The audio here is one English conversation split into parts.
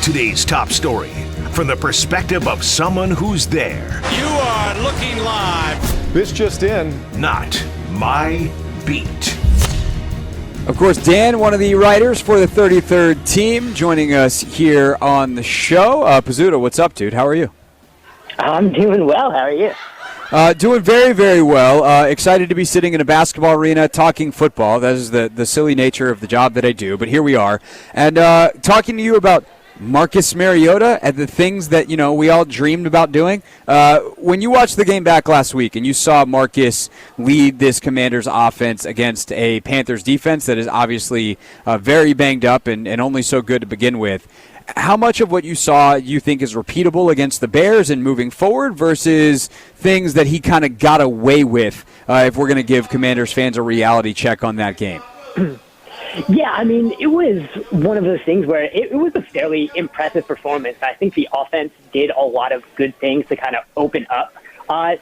Today's top story from the perspective of someone who's there. You are looking live. This just in. Not my beat. Of course, Dan, one of the writers for the 33rd team, joining us here on the show. Pizzuta, what's up, dude? How are you? I'm doing well. How are you? Doing very, very well. Excited to be sitting in a basketball arena talking football. That is the silly nature of the job that I do, but here we are. And talking to you about Marcus Mariota and the things that, we all dreamed about doing. When you watched the game back last week and you saw Marcus lead this Commanders offense against a Panthers defense that is obviously very banged up and only so good to begin with, how much of what you saw you think is repeatable against the Bears and moving forward versus things that he kind of got away with, if we're going to give Commanders fans a reality check on that game? Yeah, I mean, it was one of those things where it was a fairly impressive performance. I think the offense did a lot of good things to kind of open up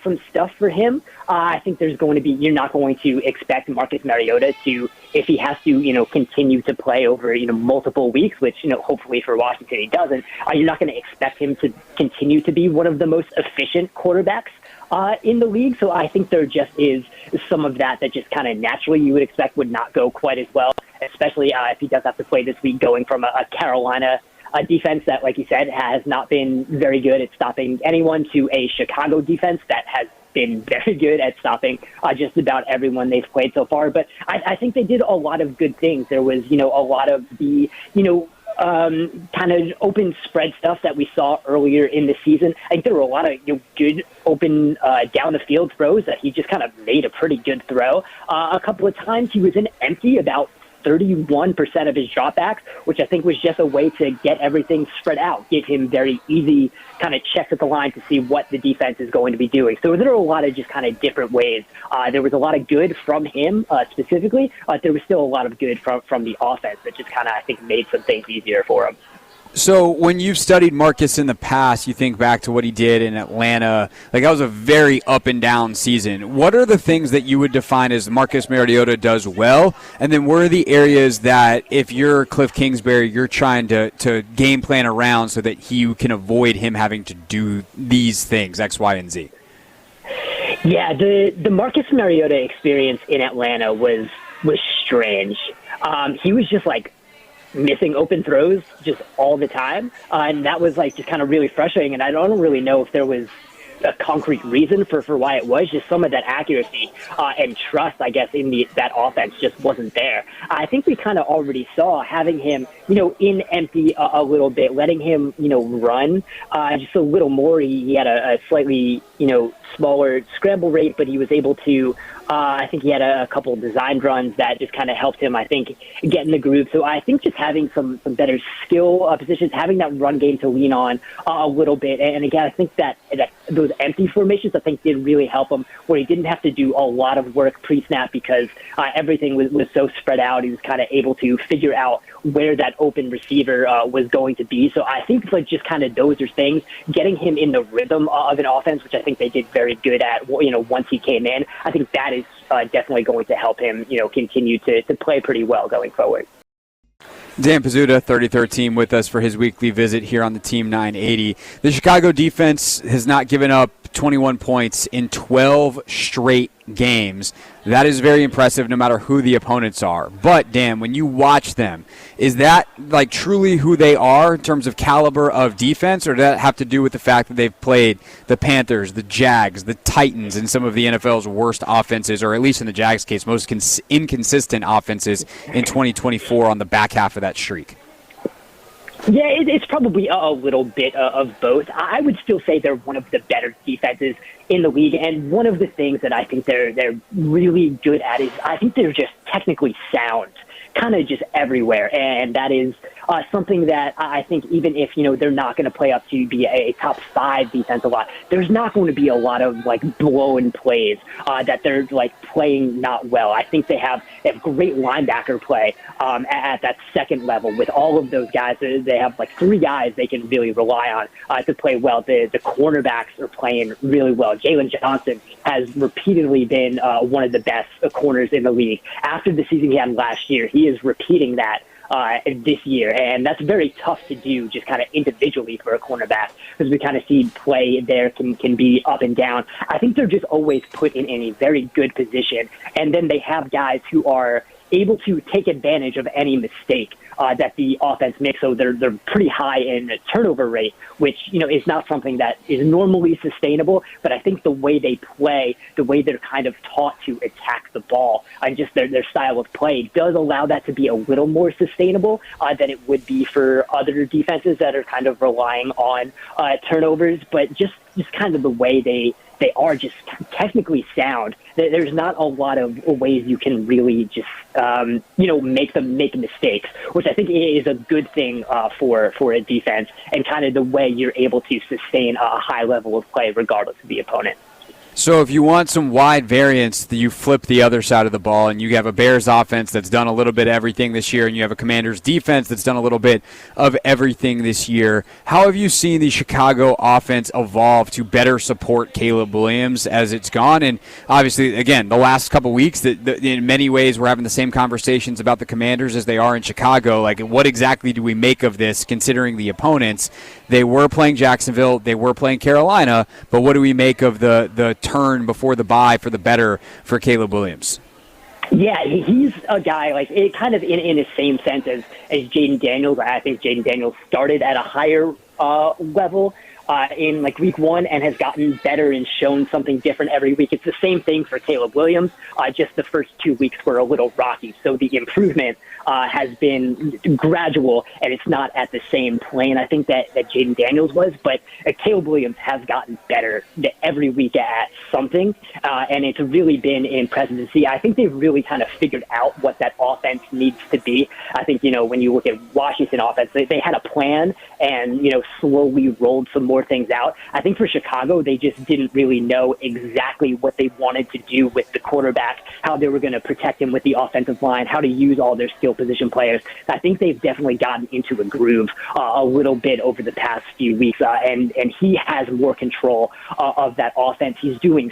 some stuff for him. I think there's going to be, you're not going to expect Marcus Mariota to, if he has to, continue to play over, multiple weeks, which, hopefully for Washington he doesn't, you're not going to expect him to continue to be one of the most efficient quarterbacks in the league. So I think there just is some of that just kind of naturally you would expect would not go quite as well, especially if he does have to play this week going from a Carolina defense that, like you said, has not been very good at stopping anyone to a Chicago defense that has been very good at stopping just about everyone they've played so far. But I think they did a lot of good things. There was, a lot of the, kind of open spread stuff that we saw earlier in the season. I think there were a lot of good open down the field throws that he just kind of made a pretty good throw. A couple of times he was in empty about 31% of his dropbacks, which I think was just a way to get everything spread out, give him very easy kind of checks at the line to see what the defense is going to be doing. So there were a lot of just kind of different ways. There was a lot of good from him specifically, but there was still a lot of good from the offense that just kind of, I think, made some things easier for him. So when you've studied Marcus in the past, you think back to what he did in Atlanta. Like, that was a very up and down season. What are the things that you would define as Marcus Mariota does well? And then where are the areas that, if you're Cliff Kingsbury, you're trying to game plan around so that you can avoid him having to do these things, X, Y, and Z? Yeah, the Marcus Mariota experience in Atlanta was strange. He was just missing open throws just all the time. And that was just kind of really frustrating. And I don't really know if there was a concrete reason for why it was. Just some of that accuracy and trust, I guess, in that offense just wasn't there. I think we kind of already saw having him, in empty a little bit, letting him, run just a little more. He had a slightly, smaller scramble rate, but he was able to, I think he had a couple of designed runs that just kind of helped him, I think, get in the groove. So I think just having some better skill positions, having that run game to lean on a little bit. And again, I think that those empty formations, I think, did really help him, where he didn't have to do a lot of work pre-snap because everything was so spread out. He was kind of able to figure out where that open receiver was going to be. So I think just kind of those are things, getting him in the rhythm of an offense, which I think they did very good at, once he came in. I think that is definitely going to help him, continue to play pretty well going forward. Dan Pizzuta, 33rd team, with us for his weekly visit here on the Team 980. The Chicago defense has not given up 21 points in 12 straight games. That is very impressive no matter who the opponents are. But, Dan, when you watch them, is that truly who they are in terms of caliber of defense, or does that have to do with the fact that they've played the Panthers, the Jags, the Titans, and some of the NFL's worst offenses, or at least in the Jags' case, most inconsistent offenses in 2024 on the back half of that streak? Yeah, it's probably a little bit of both. I would still say they're one of the better defenses in the league, and one of the things that I think they're really good at is I think they're just technically sound, kind of just everywhere, and that is something that I think even if, they're not going to play up to be a top 5 defense a lot, there's not going to be a lot of blown plays that they're playing not well. I think they have great linebacker play at that second level with all of those guys. They have 3 guys they can really rely on to play well. The cornerbacks are playing really well. Jayden Johnson has repeatedly been one of the best corners in the league. After the season he had last year, he is repeating that this year, and that's very tough to do just kind of individually for a cornerback, because we kind of see play there can be up and down. I think they're just always put in a very good position, and then they have guys who are able to take advantage of any mistake that the offense makes. So they're pretty high in turnover rate, which, is not something that is normally sustainable. But I think the way they play, the way they're kind of taught to attack the ball, and just their style of play does allow that to be a little more sustainable than it would be for other defenses that are kind of relying on turnovers. But just kind of the way they are just technically sound. There's not a lot of ways you can really just, make them make mistakes, which I think is a good thing for a defense, and kind of the way you're able to sustain a high level of play regardless of the opponent. So if you want some wide variance, you flip the other side of the ball, and you have a Bears offense that's done a little bit of everything this year, and you have a Commanders defense that's done a little bit of everything this year. How have you seen the Chicago offense evolve to better support Caleb Williams as it's gone? And obviously, again, the last couple weeks, in many ways, we're having the same conversations about the Commanders as they are in Chicago. Like, what exactly do we make of this, considering the opponents? They were playing Jacksonville, they were playing Carolina, but what do we make of the turn before the bye for the better for Caleb Williams? Yeah, he's a guy, like, it kind of in the same sense as Jayden Daniels. I think Jayden Daniels started at a higher level in like week one and has gotten better and shown something different every week. It's the same thing for Caleb Williams. Just the first 2 weeks were a little rocky. So the improvement has been gradual, and it's not at the same plane, I think, that Jayden Daniels was. But Caleb Williams has gotten better every week at something, and it's really been impressive to see. I think they've really kind of figured out what that offense needs to be. I think, when you look at Washington offense, they had a plan and, slowly rolled some more things out. I think for Chicago, they just didn't really know exactly what they wanted to do with the quarterback, how they were going to protect him with the offensive line, how to use all their skill position players. I think they've definitely gotten into a groove a little bit over the past few weeks, and he has more control of that offense. He's doing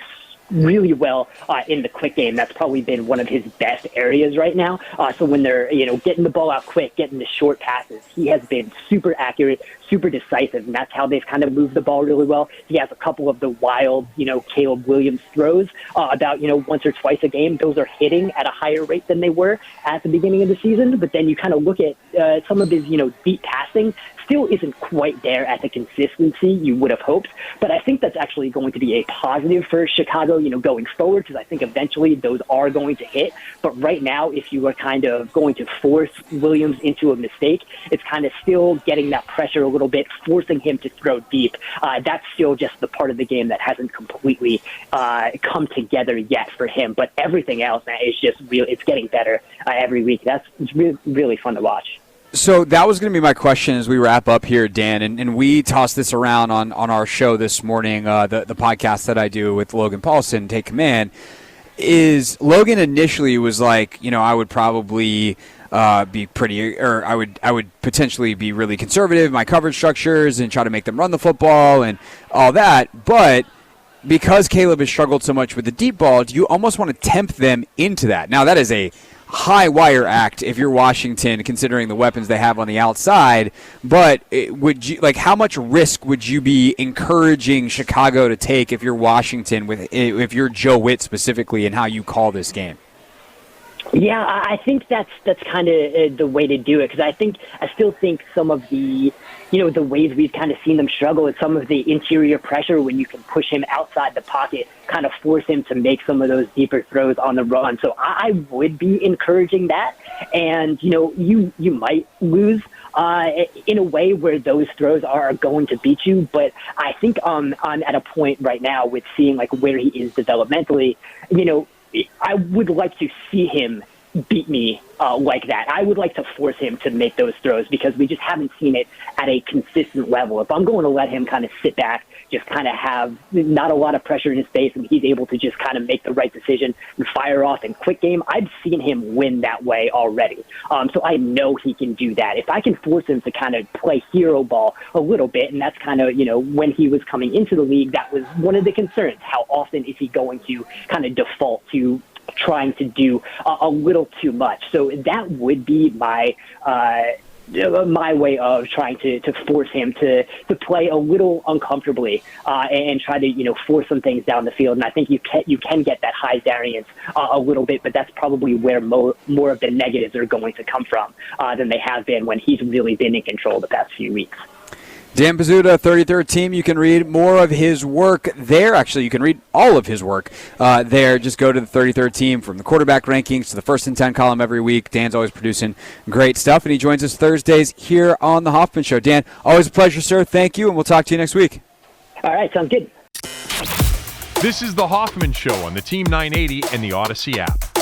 really well in the quick game. That's probably been one of his best areas right now. So when they're, getting the ball out quick, getting the short passes, he has been super accurate, super decisive, and that's how they've kind of moved the ball really well. He has a couple of the wild, Caleb Williams throws about, once or twice a game. Those are hitting at a higher rate than they were at the beginning of the season. But then you kind of look at some of his, deep passing still isn't quite there at the consistency you would have hoped. But I think that's actually going to be a positive for Chicago, going forward, because I think eventually those are going to hit. But right now, if you are kind of going to force Williams into a mistake, it's kind of still getting that pressure a little bit, forcing him to throw deep. That's still just the part of the game that hasn't completely come together yet for him. But everything else, man, is just real. It's getting better every week. It's really, really fun to watch. So that was going to be my question as we wrap up here, Dan, and we tossed this around on our show this morning, the podcast that I do with Logan Paulson, Take Command. Is Logan initially was like, I would probably be pretty, or I would potentially be really conservative in my coverage structures and try to make them run the football and all that, but because Caleb has struggled so much with the deep ball, do you almost want to tempt them into that? Now, that is a high wire act if you're Washington, considering the weapons they have on the outside. But would you how much risk would you be encouraging Chicago to take if you're Washington, if you're Joe Witt specifically, and how you call this game? Yeah, I think that's kind of the way to do it, because I still think some of the the ways we've kind of seen them struggle is some of the interior pressure when you can push him outside the pocket, kind of force him to make some of those deeper throws on the run. So I would be encouraging that. And, you might lose in a way where those throws are going to beat you. But I think I'm at a point right now with seeing where he is developmentally, I would like to see him beat me like that. I would like to force him to make those throws, because we just haven't seen it at a consistent level. If I'm going to let him kind of sit back, just kind of have not a lot of pressure in his face, and he's able to just kind of make the right decision and fire off in quick game, I've seen him win that way already. So I know he can do that. If I can force him to kind of play hero ball a little bit, and that's kind of, when he was coming into the league, that was one of the concerns. How often is he going to kind of default to trying to do a little too much. So that would be my way of trying to force him to play a little uncomfortably and try to force some things down the field. And I think you can get that high variance a little bit, but that's probably where more of the negatives are going to come from than they have been when he's really been in control the past few weeks. Dan Pizzuta, 33rd Team. You can read more of his work there. Actually, you can read all of his work there. Just go to the 33rd Team, from the quarterback rankings to the First and 10 column every week. Dan's always producing great stuff, and he joins us Thursdays here on The Hoffman Show. Dan, always a pleasure, sir. Thank you, and we'll talk to you next week. All right, sounds good. This is The Hoffman Show on the Team 980 and the Odyssey app.